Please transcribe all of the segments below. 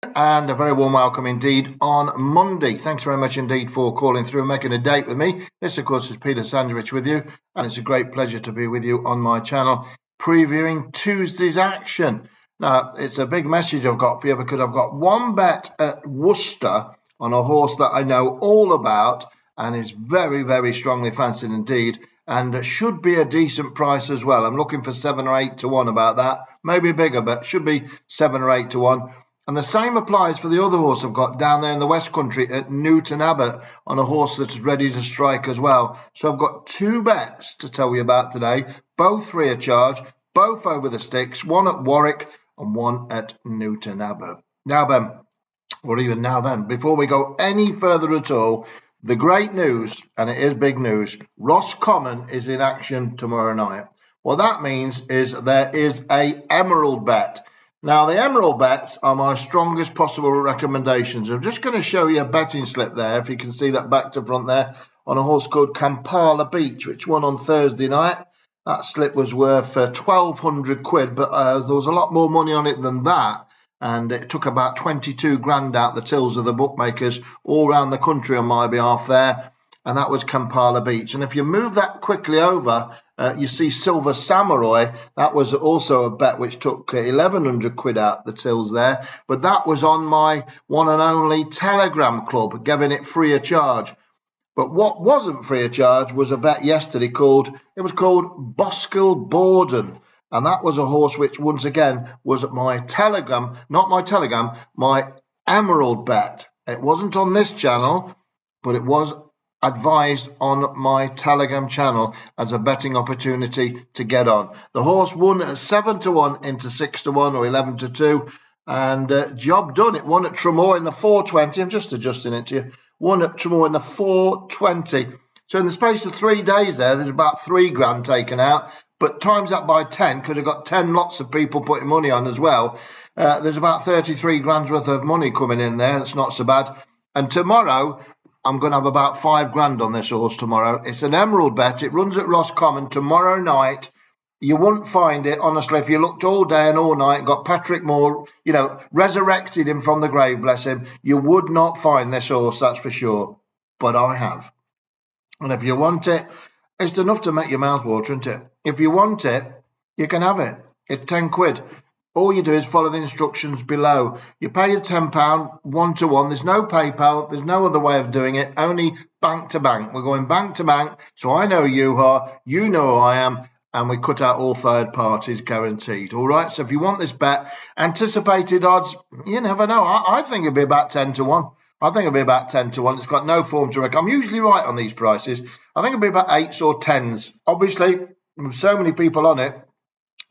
And a very warm welcome indeed on Monday. Thanks very much indeed for calling through and making a date with me. This, of course, is Peter Sandwich with you, and it's a great pleasure to be with you on my channel previewing Tuesday's action. Now, it's a big message I've got for you because I've got one bet at Worcester on a horse that I know all about and is very, very strongly fancied indeed, and should be a decent price as well. I'm looking for 7 or 8 to 1 about that, maybe bigger, but should be 7 or 8 to 1. And the same applies for the other horse I've got down there in the West Country at Newton Abbot on a horse that's ready to strike as well. So I've got 2 bets to tell you about today, both free of charge, both over the sticks, one at Warwick and one at Newton Abbot. Now then, or even now then, before we go any further at all, the great news, and it is big news, Roscommon is in action tomorrow night. What that means is there is a Emerald bet. Now, the Emerald bets are my strongest possible recommendations. I'm just going to show you a betting slip there, if you can see that back to front there, on a horse called KAMPALA Beach, which won on Thursday night. That slip was worth 1,200 quid, but there was a lot more money on it than that. And it took about 22 grand out the tills of the bookmakers all around the country on my behalf there. And that was KAMPALA Beach. And if you move that quickly over, you see Silver Samurai. That was also a bet which took 1,100 quid out the tills there. But that was on my one and only Telegram club, giving it free of charge. But what wasn't free of charge was a bet yesterday called Boskill Borden. And that was a horse which, once again, was my Telegram, not my Telegram, my Emerald bet. It wasn't on this channel, but it was advised on my Telegram channel as a betting opportunity to get on. The horse won at 7 to 1 into 6 to 1 or 11 to 2, and job done. It won at Tremor in the 420. I'm just adjusting it to you. Won at Tremor in the 420. So in the space of 3 days there's about 3 grand taken out, but times that by 10, because I've got 10 lots of people putting money on as well. There's about 33 grand's worth of money coming in there. That's not so bad. And tomorrow, I'm going to have about 5 grand on this horse tomorrow. It's an Emerald bet. It runs at Roscommon tomorrow night. You wouldn't find it, honestly, if you looked all day and all night and got Patrick Moore, resurrected him from the grave, bless him. You would not find this horse, that's for sure. But I have. And if you want it, it's enough to make your mouth water, isn't it? If you want it, you can have it. It's 10 quid. All you do is follow the instructions below. You pay your £10 1 to 1. There's no PayPal. There's no other way of doing it. Only bank to bank. We're going bank to bank. So I know you are. You know who I am. And we cut out all third parties guaranteed. All right. So if you want this bet, anticipated odds, you never know. I think it'll be about 10 to 1. I think it'll be about 10 to 1. It's got no form to reckon. I'm usually right on these prices. I think it'll be about 8s or 10s. Obviously, with so many people on it,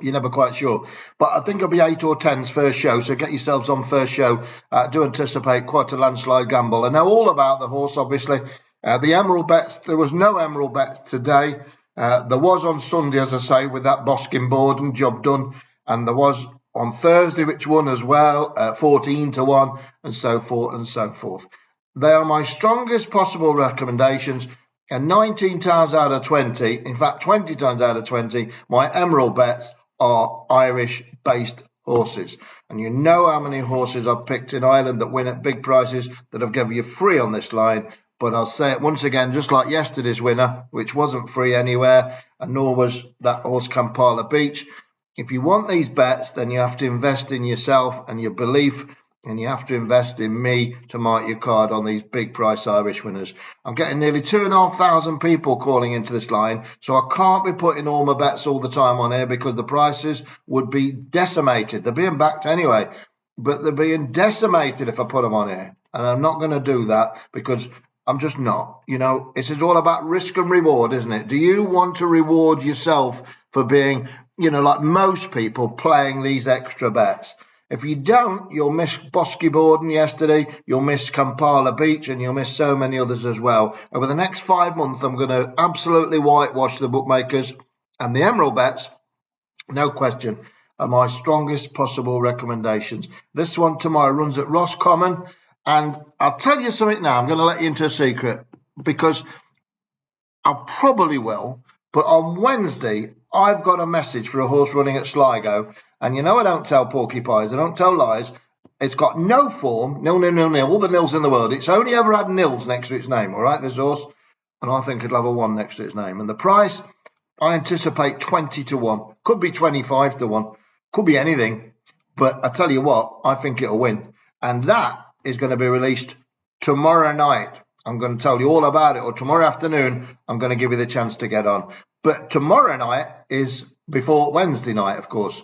you're never quite sure. But I think it'll be 8 or 10s first show. So get yourselves on first show. Do anticipate quite a landslide gamble. I know all about the horse, obviously. The Emerald bets, there was no Emerald bets today. There was on Sunday, as I say, with that Boskin Borden job done. And there was on Thursday, which won as well, 14 to 1, and so forth and so forth. They are my strongest possible recommendations. And 19 times out of 20, in fact, 20 times out of 20, my Emerald bets are Irish-based horses. And you know how many horses I've picked in Ireland that win at big prices that I've given you free on this line. But I'll say it once again, just like yesterday's winner, which wasn't free anywhere, and nor was that horse KAMPALA Beach. If you want these bets, then you have to invest in yourself and your belief, and you have to invest in me to mark your card on these big price Irish winners. I'm getting nearly 2,500 people calling into this line, so I can't be putting all my bets all the time on here because the prices would be decimated. They're being backed anyway, but they're being decimated if I put them on here. And I'm not going to do that because I'm just not. It's all about risk and reward, isn't it? Do you want to reward yourself for being, like most people, playing these extra bets? If you don't, you'll miss Bosky Borden yesterday, you'll miss KAMPALA Beach, and you'll miss so many others as well. Over the next 5 months, I'm going to absolutely whitewash the bookmakers, and the Emerald bets, no question, are my strongest possible recommendations. This one tomorrow runs at Roscommon, and I'll tell you something now. I'm going to let you into a secret, because I probably will, but on Wednesday, I've got a message for a horse running at Sligo. And I don't tell porcupines, I don't tell lies. It's got no form, nil, all the nils in the world. It's only ever had nils next to its name, all right, this horse. And I think it'll have a 1 next to its name. And the price, I anticipate 20 to 1. Could be 25 to 1. Could be anything. But I tell you what, I think it'll win. And that is going to be released tomorrow night. I'm going to tell you all about it. Or tomorrow afternoon, I'm going to give you the chance to get on. But tomorrow night is before Wednesday night, of course.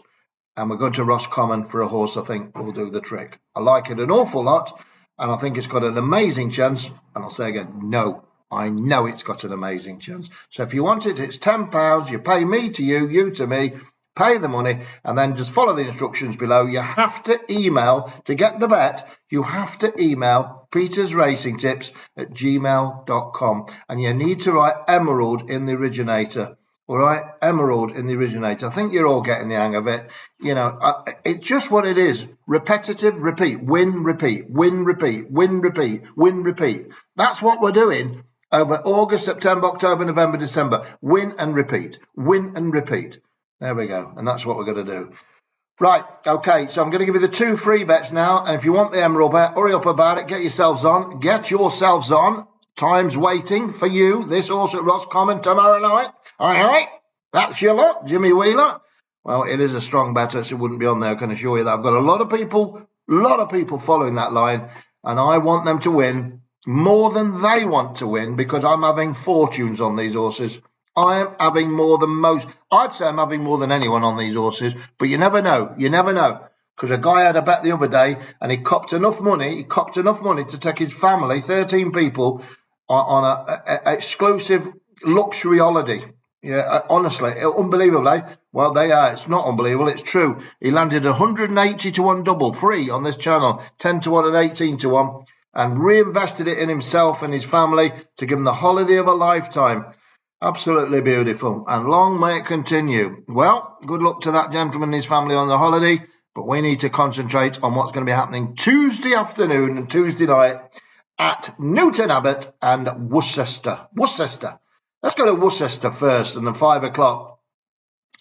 And we're going to Roscommon for a horse I think will do the trick. I like it an awful lot. And I think it's got an amazing chance. And I'll say again, no. I know it's got an amazing chance. So if you want it, it's £10. You pay me to you, you to me, pay the money, and then just follow the instructions below. You have to email, to get the bet, you have to email petersracingtips@gmail.com. And you need to write Emerald in the originator. All right, Emerald in the originator. I think you're all getting the hang of it. You know, it's just what it is. Repetitive, repeat, win, repeat, win, repeat, win, repeat, win, repeat. That's what we're doing. Over August, September, October, November, December. Win and repeat. Win and repeat. There we go. And that's what we're going to do. Right. Okay. So I'm going to give you the 2 free bets now. And if you want the Emerald bet, hurry up about it. Get yourselves on. Get yourselves on. Time's waiting for you. This horse at Roscommon tomorrow night. All right. That's your lot, Jimmy Wheeler. Well, it is a strong bet. It wouldn't be on there. I can assure you that. I've got a lot of people following that line. And I want them to win more than they want to win because I'm having fortunes on these horses. I am having more than most. I'd say I'm having more than anyone on these horses, but you never know. You never know. Because a guy had a bet the other day and he copped enough money to take his family, 13 people, on a exclusive luxury holiday. Yeah, honestly, unbelievably. Well, they are. It's not unbelievable. It's true. He landed 180 to 1 double free on this channel, 10 to 1 and 18 to 1. And reinvested it in himself and his family to give him the holiday of a lifetime. Absolutely beautiful. And long may it continue. Well, good luck to that gentleman and his family on the holiday. But we need to concentrate on what's going to be happening Tuesday afternoon and Tuesday night at Newton Abbot and Worcester. Let's go to Worcester first and then 5 o'clock.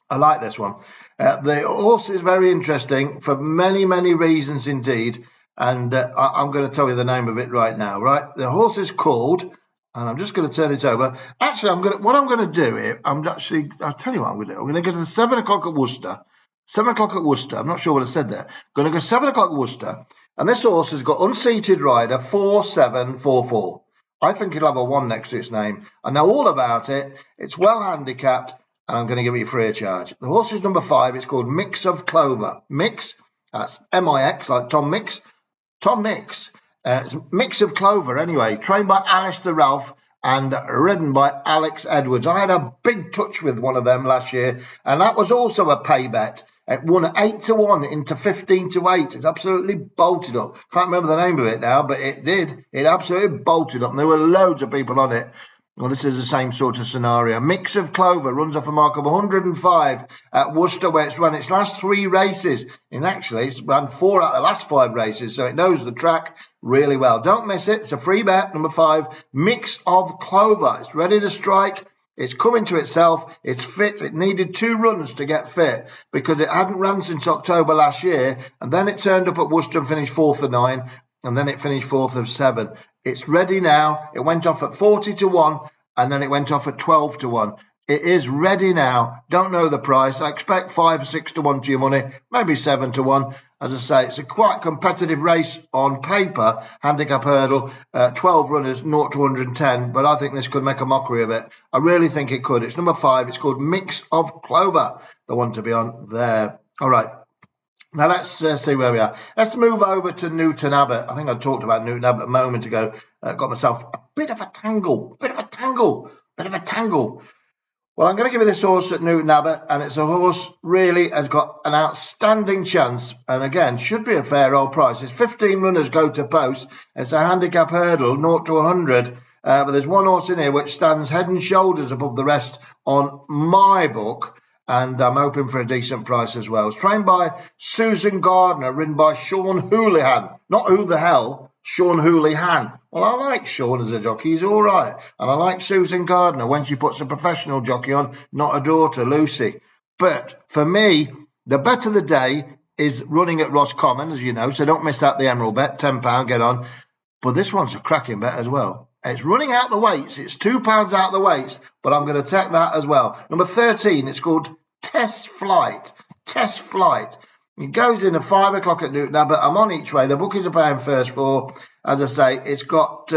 I like this one. The horse is very interesting for many, many reasons indeed. And I'm going to tell you the name of it right now, right? The horse is called, and I'm just going to turn it over. Actually, what I'm going to do here, I'll tell you what I'm going to do. I'm going to go to the 7 o'clock at Worcester. 7 o'clock at Worcester. I'm not sure what I said there. I'm going to go 7 o'clock at Worcester. And this horse has got unseated rider 4744. I think it'll have a 1 next to its name. I know all about it. It's well handicapped, and I'm going to give it free of charge. The horse is number 5. It's called Mix of Clover. Mix, that's M-I-X, like Tom Mix. Tom Mix. Mix of Clover, anyway. Trained by Alistair Ralph and ridden by Alex Edwards. I had a big touch with one of them last year, and that was also a pay bet. It won 8 to 1 into 15 to 8. It's absolutely bolted up. Can't remember the name of it now, but it did. It absolutely bolted up, and there were loads of people on it. Well, this is the same sort of scenario. Mix of Clover runs off a mark of 105 at Worcester, where it's run its last 3 races. And actually, it's run 4 out of the last 5 races, so it knows the track really well. Don't miss it. It's a free bet, number 5, Mix of Clover. It's ready to strike. It's coming to itself. It's fit. It needed 2 runs to get fit because it hadn't run since October last year. And then it turned up at Worcester and finished 4th of 9. And then it finished 4th of 7. It's ready now. It went off at 40 to 1, and then it went off at 12 to 1. It is ready now. Don't know the price. I expect 5 or 6 to 1 to your money, maybe 7 to 1. As I say, it's a quite competitive race on paper. Handicap hurdle, 12 runners, 0 to 110. But I think this could make a mockery of it. I really think it could. It's number 5. It's called Mix of Clover. The one to be on there. All right. Now let's see where we are. Let's move over to Newton Abbot. I think I talked about Newton Abbot a moment ago. Got myself a bit of a tangle. Well, I'm going to give you this horse at Newton Abbot, and it's a horse really has got an outstanding chance, and again, should be a fair old price. It's 15 runners go to post. It's a handicap hurdle, 0 to 100. But there's one horse in here which stands head and shoulders above the rest on my book. And I'm hoping for a decent price as well. It's trained by Susan Gardner, ridden by Sean Houlihan. Not who the hell, Sean Houlihan. Well, I like Sean as a jockey. He's all right. And I like Susan Gardner when she puts a professional jockey on, not a daughter, Lucy. But for me, the bet of the day is running at Roscommon, as you know, so don't miss out the Emerald bet, £10, get on. But this one's a cracking bet as well. It's running out the weights. It's £2 out the weights, but I'm going to take that as well. Number 13, it's called Test Flight. Test Flight. It goes in at 5 o'clock at Newton Abbot. I'm on each way. The bookies are paying first for. As I say, it's got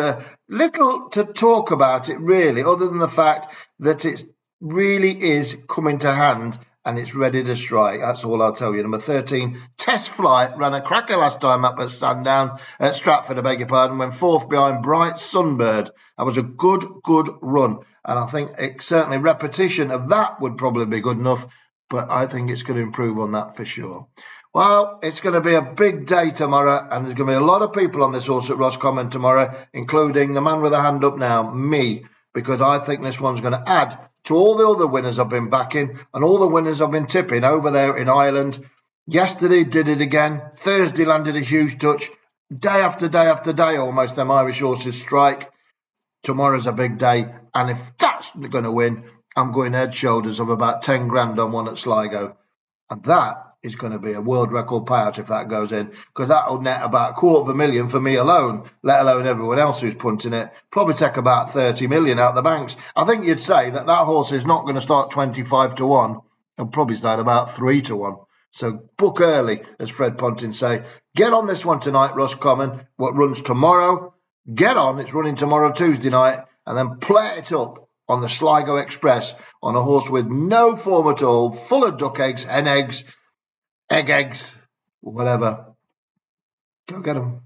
little to talk about it, really, other than the fact that it really is coming to hand and it's ready to strike. That's all I'll tell you. Number 13, Test Flight, ran a cracker last time up at Sandown, at Stratford, I beg your pardon, went fourth behind Bright Sunbird. That was a good run. And I think certainly repetition of that would probably be good enough, but I think it's going to improve on that for sure. Well, it's going to be a big day tomorrow, and there's going to be a lot of people on this horse at Roscommon tomorrow, including the man with a hand up now, me, because I think this one's going to add to all the other winners I've been backing and all the winners I've been tipping over there in Ireland. Yesterday did it again. Thursday landed a huge touch. Day after day after day, almost, them Irish horses strike. Tomorrow's a big day, and if that's going to win, I'm going head shoulders of about 10 grand on one at Sligo. And that is going to be a world record payout if that goes in, because that'll net about $250,000 for me alone, let alone everyone else who's punting it. Probably take about 30 million out the banks. I think you'd say that horse is not going to start 25 to 1. It'll probably start about 3 to 1. So book early, as Fred Ponting say. Get on this one tonight, Roscommon. What runs tomorrow? Get on. It's running tomorrow, Tuesday night, and then play it up on the Sligo Express on a horse with no form at all, full of duck eggs, hen eggs, egg eggs, whatever. Go get them.